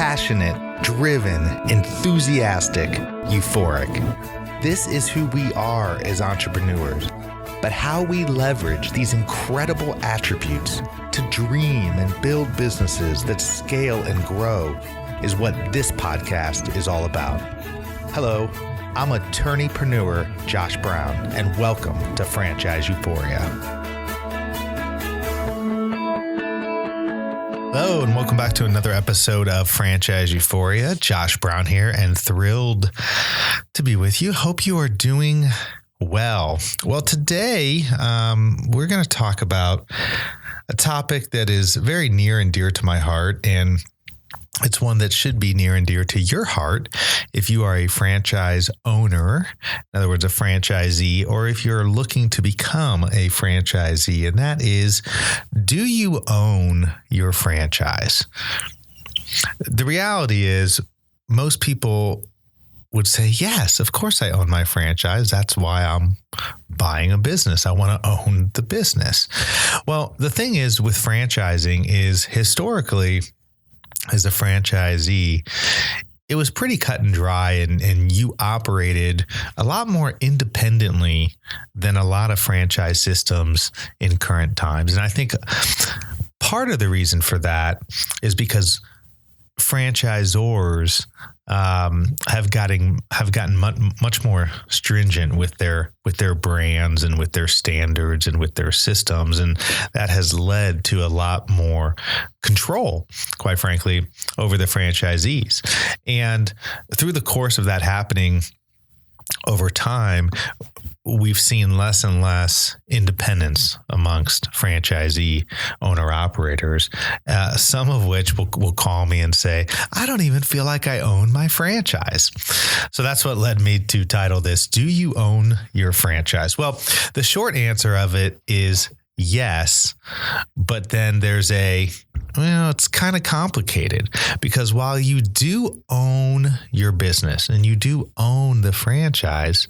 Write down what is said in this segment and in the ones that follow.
passionate, driven, enthusiastic, euphoric. This is who we are as entrepreneurs. But how we leverage these incredible attributes to dream and build businesses that scale and grow is what this podcast is all about. Hello, I'm attorneypreneur Josh Brown, and welcome to Franchise Euphoria. Hello, and welcome back to another episode of Franchise Euphoria. Josh Brown here, and thrilled to be with you. Hope you are doing well. Well, today we're going to talk about a topic that is very near and dear to my heart, and it's one that should be near and dear to your heart if you are a franchise owner, in other words, a franchisee, or if you're looking to become a franchisee, and that is, do you own your franchise? The reality is most people would say, yes, of course I own my franchise. That's why I'm buying a business. I want to own the business. Well, the thing is with franchising is historically, as a franchisee, it was pretty cut and dry, and you operated a lot more independently than a lot of franchise systems in current times. And I think part of the reason for that is because franchisors have gotten much more stringent with their brands and with their standards and with their systems, and that has led to a lot more control, quite frankly, over the franchisees. And through the course of that happening over time, we've seen less and less independence amongst franchisee owner operators, some of which will call me and say, I don't even feel like I own my franchise. So that's what led me to title this, Do You Own Your Franchise? Well, the short answer of it is yes, but then there's it's kind of complicated, because while you do own your business and you do own the franchise,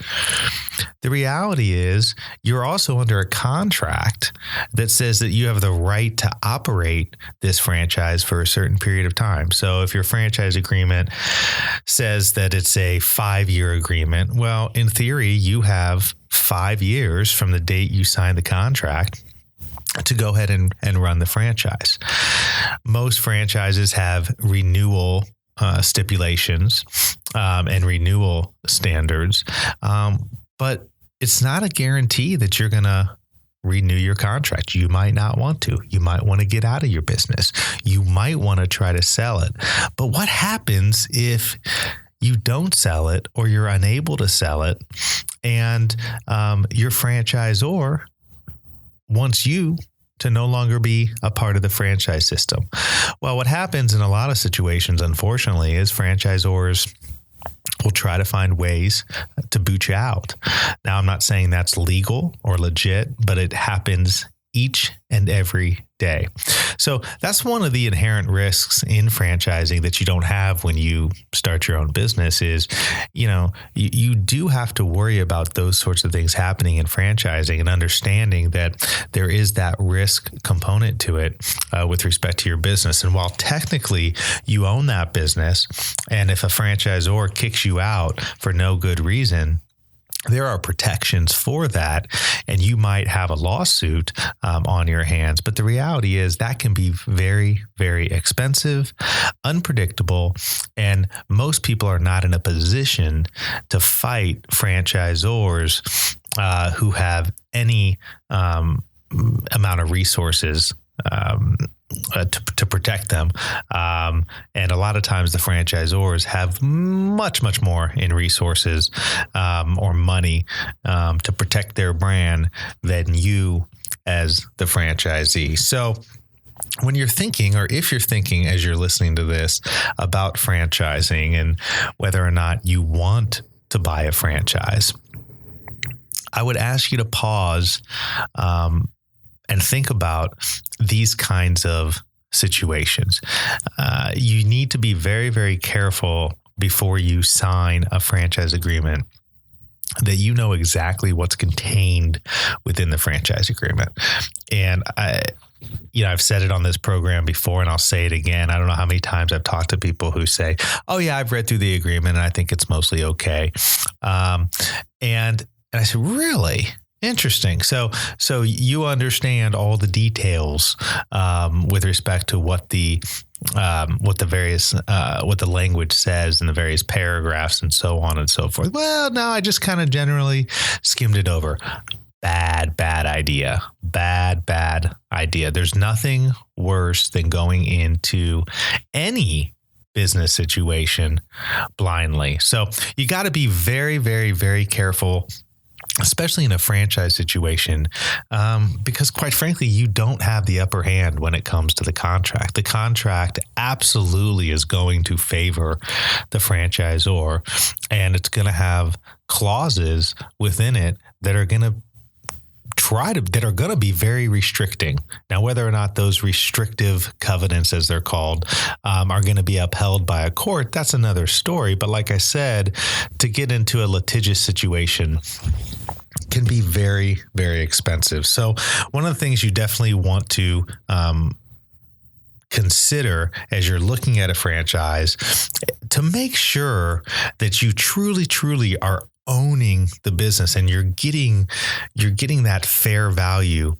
the reality is you're also under a contract that says that you have the right to operate this franchise for a certain period of time. So if your franchise agreement says that it's a 5-year agreement, well, in theory, you have 5 years from the date you signed the contract to go ahead and run the franchise. Most franchises have renewal stipulations and renewal standards, but it's not a guarantee that you're going to renew your contract. You might not want to. You might want to get out of your business. You might want to try to sell it. But what happens if you don't sell it, or you're unable to sell it, and your franchisor wants you to no longer be a part of the franchise system? Well, what happens in a lot of situations, unfortunately, is franchisors will try to find ways to boot you out. Now, I'm not saying that's legal or legit, but it happens each and every day. So that's one of the inherent risks in franchising that you don't have when you start your own business is, you do have to worry about those sorts of things happening in franchising, and understanding that there is that risk component to it with respect to your business. And while technically you own that business, and if a franchisor kicks you out for no good reason, there are protections for that, and you might have a lawsuit on your hands. But the reality is that can be very, very expensive, unpredictable, and most people are not in a position to fight franchisors who have any amount of resources to protect them. And a lot of times the franchisors have much, much more in resources or money to protect their brand than you as the franchisee. So when you're thinking, or if you're thinking as you're listening to this about franchising and whether or not you want to buy a franchise, I would ask you to pause and think about these kinds of situations. You need to be very, very careful before you sign a franchise agreement that you know exactly what's contained within the franchise agreement. And I've said it on this program before, and I'll say it again. I don't know how many times I've talked to people who say, "Oh yeah, I've read through the agreement and I think it's mostly okay." And I said, "Really? Interesting. So you understand all the details with respect to what the language says in the various paragraphs and so on and so forth." Well, no, I just kind of generally skimmed it over. Bad idea. Bad idea. There's nothing worse than going into any business situation blindly. So you got to be very, very, very careful, especially in a franchise situation, because quite frankly, you don't have the upper hand when it comes to the contract. The contract absolutely is going to favor the franchisor, and it's going to have clauses within it that are going to be very restricting. Now, whether or not those restrictive covenants, as they're called, are going to be upheld by a court, that's another story. But like I said, to get into a litigious situation can be very, very expensive. So one of the things you definitely want to consider as you're looking at a franchise, to make sure that you truly are owning the business and you're getting that fair value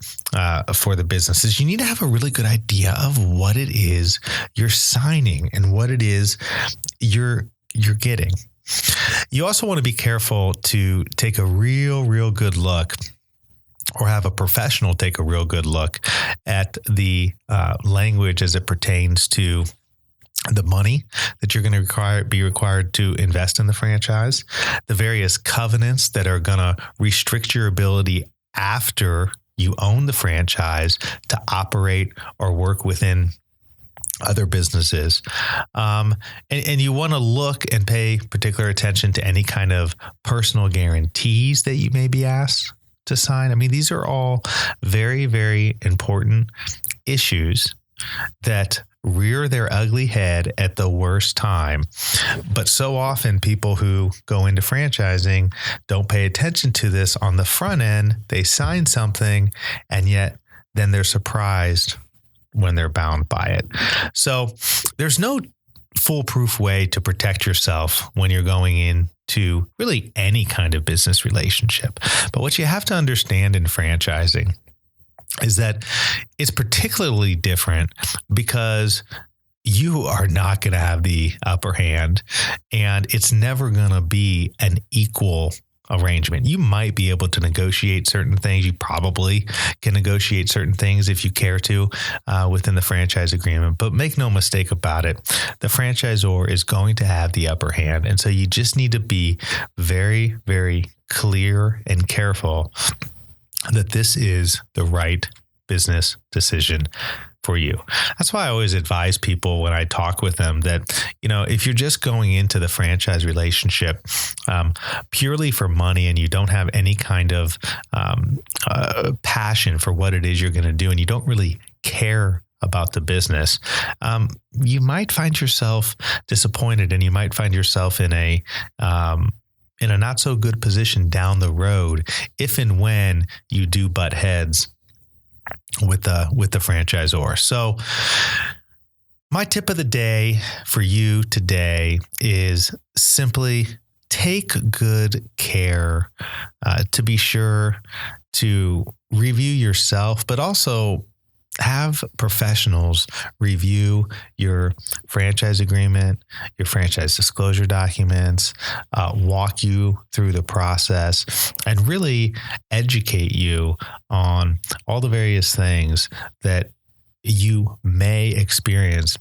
for the business, is you need to have a really good idea of what it is you're signing and what it is you're getting. You also want to be careful to take a real good look, or have a professional take a real good look at the language as it pertains to the money that you're going to be required to invest in the franchise, the various covenants that are going to restrict your ability after you own the franchise to operate or work within other businesses. And you want to look and pay particular attention to any kind of personal guarantees that you may be asked to sign. I mean, these are all very, very important issues that rear their ugly head at the worst time. But so often people who go into franchising don't pay attention to this on the front end. They sign something, and yet then they're surprised when they're bound by it. So there's no foolproof way to protect yourself when you're going into really any kind of business relationship. But what you have to understand in franchising is that it's particularly different because you are not going to have the upper hand, and it's never going to be an equal arrangement. You might be able to negotiate certain things. You probably can negotiate certain things if you care to within the franchise agreement, but make no mistake about it, the franchisor is going to have the upper hand. And so you just need to be very, very clear and careful that this is the right business decision for you. That's why I always advise people when I talk with them that, if you're just going into the franchise relationship purely for money, and you don't have any kind of passion for what it is you're going to do, and you don't really care about the business, you might find yourself disappointed, and you might find yourself in a not so good position down the road if and when you do butt heads with the franchisor. So my tip of the day for you today is simply take good care to be sure to review yourself, but also have professionals review your franchise agreement, your franchise disclosure documents, walk you through the process, and really educate you on all the various things that you may experience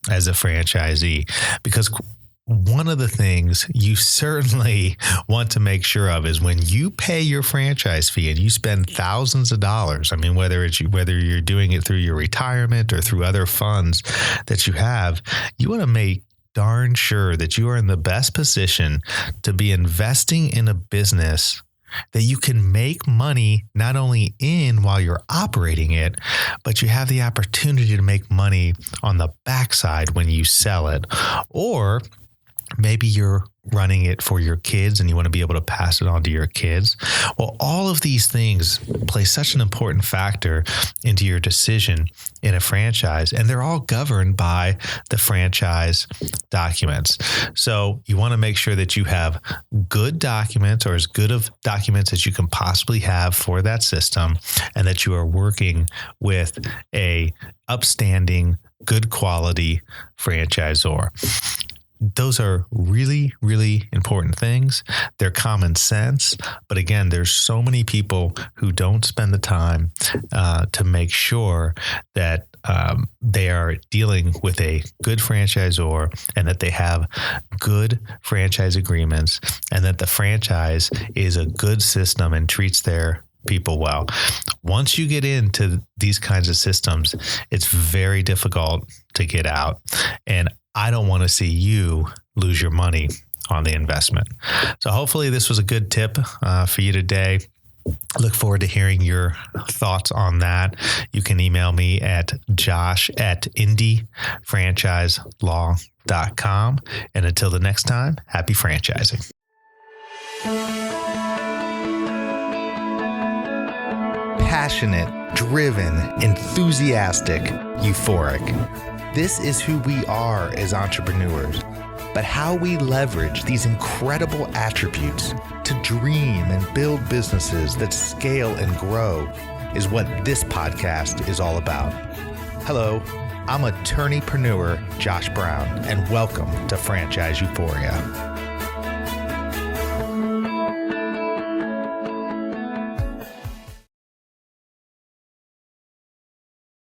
as a franchisee. Because one of the things you certainly want to make sure of is when you pay your franchise fee and you spend thousands of dollars, I mean, whether you're doing it through your retirement or through other funds that you have, you want to make darn sure that you are in the best position to be investing in a business that you can make money not only in while you're operating it, but you have the opportunity to make money on the backside when you sell it. Or Maybe you're running it for your kids and you want to be able to pass it on to your kids. Well, all of these things play such an important factor into your decision in a franchise, and they're all governed by the franchise documents. So you want to make sure that you have good documents, or as good of documents as you can possibly have for that system, and that you are working with a upstanding, good quality franchisor. Those are really, really important things. They're common sense. But again, there's so many people who don't spend the time to make sure that they are dealing with a good franchisor, and that they have good franchise agreements, and that the franchise is a good system and treats their people well. Once you get into these kinds of systems, it's very difficult to get out. And I don't want to see you lose your money on the investment. So hopefully this was a good tip for you today. Look forward to hearing your thoughts on that. You can email me at josh@indyfranchiselaw.com. And until the next time, happy franchising. Passionate, driven, enthusiastic, euphoric. This is who we are as entrepreneurs. But how we leverage these incredible attributes to dream and build businesses that scale and grow is what this podcast is all about. Hello, I'm attorneypreneur Josh Brown, and welcome to Franchise Euphoria.